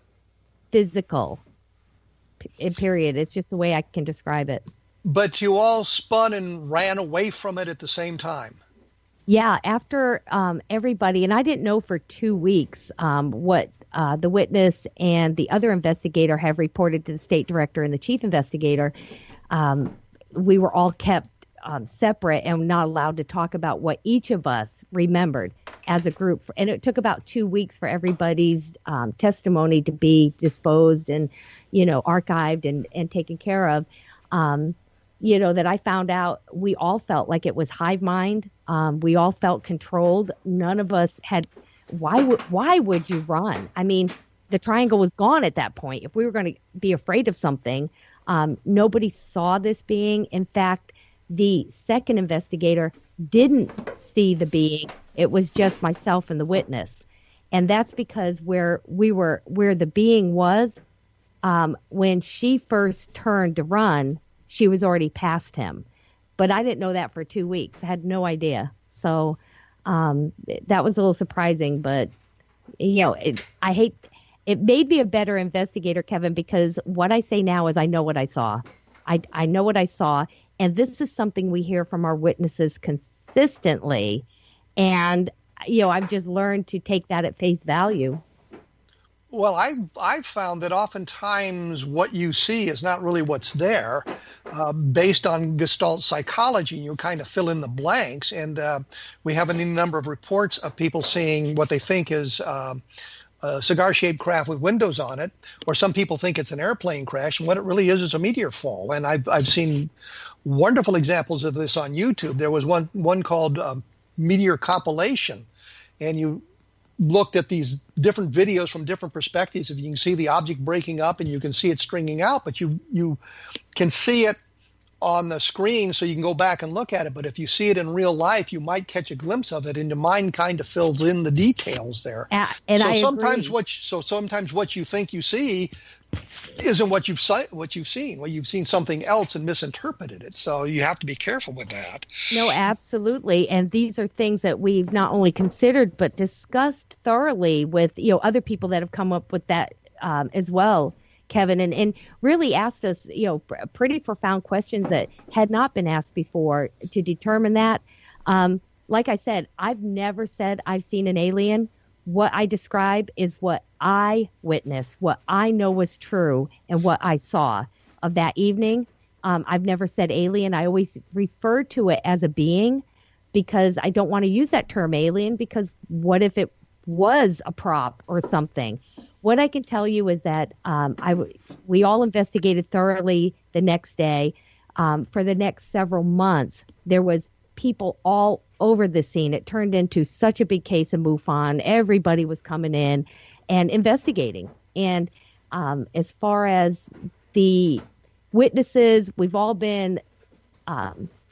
physical, period. It's just the way I can describe it. But you all spun and ran away from it at the same time. Yeah, after everybody, and I didn't know for 2 weeks what the witness and the other investigator have reported to the state director and the chief investigator. We were all kept separate and not allowed to talk about what each of us remembered as a group. And it took about 2 weeks for everybody's testimony to be disposed and, archived and taken care of. That I found out we all felt like it was hive mind. We all felt controlled. None of us had. Why would you run? I mean, the triangle was gone at that point. If we were going to be afraid of something, nobody saw this being. In fact, the second investigator didn't see the being. It was just myself and the witness. And that's because where the being was, when she first turned to run, she was already past him. But I didn't know that for 2 weeks. I had no idea. So that was a little surprising. But, it made me a better investigator, Kevin, because what I say now is I know what I saw. I know what I saw. And this is something we hear from our witnesses consistently. And, I've just learned to take that at face value. Well, I've found that oftentimes what you see is not really what's there. Based on Gestalt psychology, you kind of fill in the blanks. And we have a number of reports of people seeing what they think is a cigar-shaped craft with windows on it, or some people think it's an airplane crash, and what it really is a meteor fall. And I've seen wonderful examples of this on YouTube. There was one called Meteor Compilation, and you looked at these different videos from different perspectives. If you can see the object breaking up and you can see it stringing out, but you can see it on the screen, so you can go back and look at it. But if you see it in real life, you might catch a glimpse of it, and your mind kind of fills in the details there. And so I sometimes agree. sometimes what you think you see isn't what you've seen. Well, you've seen something else and misinterpreted it. So you have to be careful with that. No, absolutely. And these are things that we've not only considered but discussed thoroughly with other people that have come up with that as well, Kevin, and really asked us pretty profound questions that had not been asked before to determine that. Like I said, I've never said I've seen an alien. What I describe is what I witnessed, what I know was true, and what I saw of that evening. I've never said alien. I always refer to it as a being because I don't want to use that term alien, because what if it was a prop or something? What I can tell you is that we all investigated thoroughly the next day. For the next several months, there was people all over the scene. It turned into such a big case of MUFON. Everybody was coming in and investigating. And as far as the witnesses. We've all been,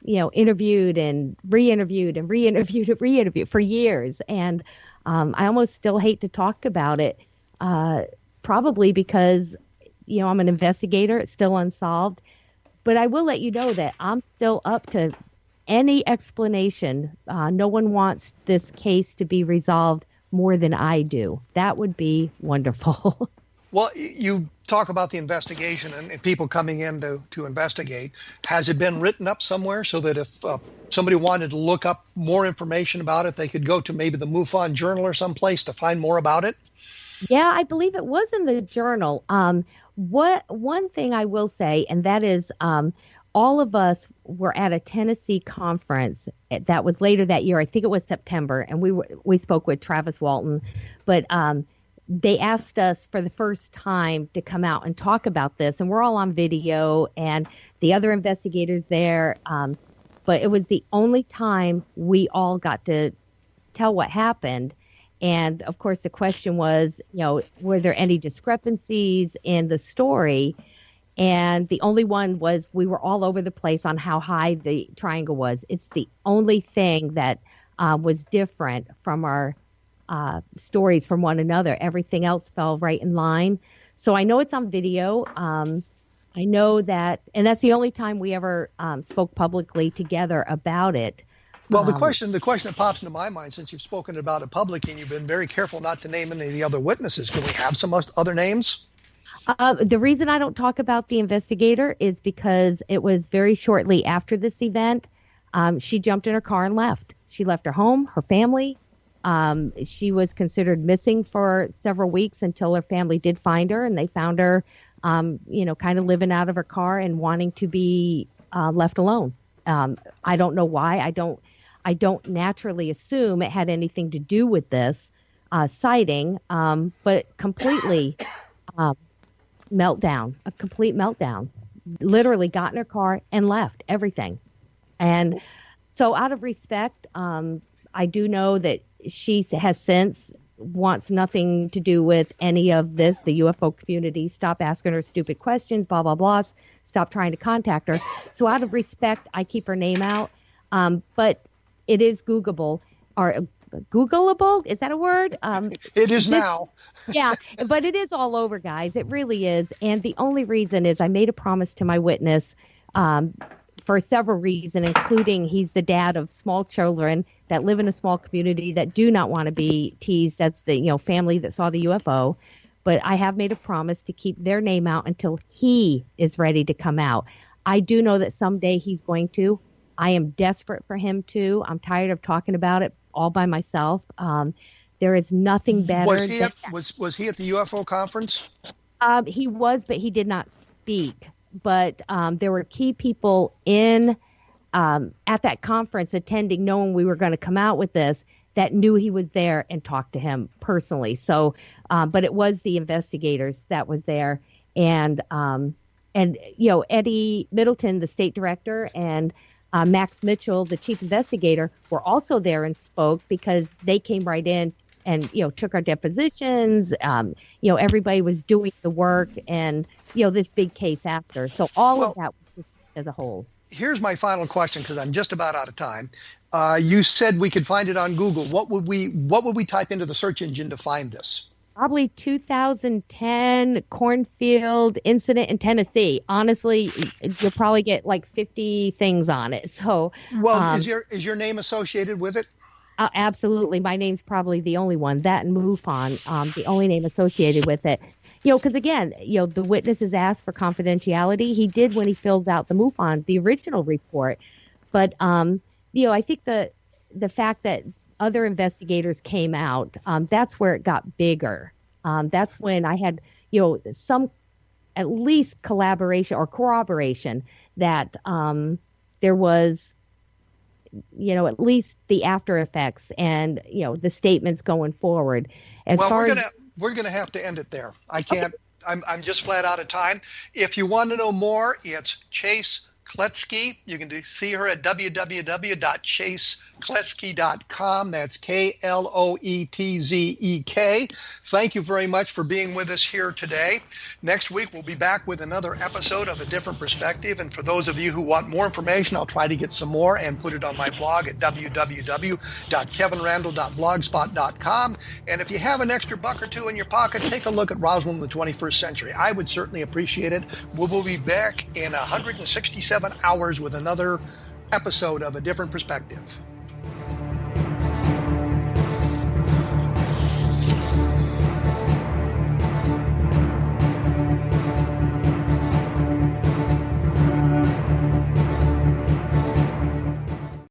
interviewed and re-interviewed and re-interviewed and re-interviewed for years. And I almost still hate to talk about it, probably because, I'm an investigator. It's still unsolved. But I will let you know that I'm still up to any explanation. No one wants this case to be resolved more than I do. That would be wonderful. Well, you talk about the investigation and people coming in to investigate. Has it been written up somewhere so that if somebody wanted to look up more information about it, they could go to maybe the MUFON Journal or someplace to find more about it? Yeah, I believe it was in the journal. One thing I will say, and that is all of us were at a Tennessee conference that was later that year. I think it was September, and we spoke with Travis Walton, but they asked us for the first time to come out and talk about this, and we're all on video and the other investigators there. But it was the only time we all got to tell what happened. And of course, the question was, were there any discrepancies in the story? And the only one was we were all over the place on how high the triangle was. It's the only thing that was different from our stories from one another. Everything else fell right in line. So I know it's on video. I know that, and that's the only time we ever spoke publicly together about it. Well, the question that pops into my mind, since you've spoken about it publicly and you've been very careful not to name any of the other witnesses, can we have some other names? The reason I don't talk about the investigator is because it was very shortly after this event. She jumped in her car and left. She left her home, her family. She was considered missing for several weeks until her family did find her, and they found her, kind of living out of her car and wanting to be left alone. I don't know why. I don't naturally assume it had anything to do with this sighting, but completely meltdown, a complete meltdown. Literally got in her car and left everything. And so out of respect, I do know that she has since wants nothing to do with any of this. The UFO community, stop asking her stupid questions, blah, blah, blah. Stop trying to contact her. So out of respect, I keep her name out. But it is Googleable, or Googleable. Is that a word? It is now. Yeah, but it is all over, guys. It really is. And the only reason is I made a promise to my witness for several reasons, including he's the dad of small children that live in a small community that do not want to be teased. That's the family that saw the UFO. But I have made a promise to keep their name out until he is ready to come out. I do know that someday he's going to. I am desperate for him to. I'm tired of talking about it all by myself. There is nothing better. Was he at the UFO conference? He was, but he did not speak. But there were key people in at that conference attending, knowing we were going to come out with this, that knew he was there and talked to him personally. So, but it was the investigators that was there, and Eddie Middleton, the state director, and Max Mitchell, the chief investigator, were also there and spoke because they came right in and, took our depositions. Everybody was doing the work and, this big case after. So all of that was as a whole. Here's my final question, because I'm just about out of time. You said we could find it on Google. What would we type into the search engine to find this? Probably 2010 cornfield incident in Tennessee. Honestly, you'll probably get like 50 things on it. So, well, is your name associated with it? Absolutely. My name's probably the only one. That and MUFON, the only name associated with it. Because again, the witness is asked for confidentiality. He did when he filled out the MUFON, the original report. But, I think the fact that other investigators came out, that's where it got bigger. That's when I had, some at least collaboration or corroboration that there was, at least the after effects and, the statements going forward. We're gonna have to end it there. I can't. Okay. I'm just flat out of time. If you want to know more, it's Chase Kloetzke. You can see her at www.chasekloetzke.com. That's Kloetzek. Thank you very much for being with us here today. Next week, we'll be back with another episode of A Different Perspective. And for those of you who want more information, I'll try to get some more and put it on my blog at www.kevinrandle.blogspot.com. And if you have an extra buck or two in your pocket, take a look at Roswell in the 21st Century. I would certainly appreciate it. We will be back in 167 hours with another episode of A Different Perspective.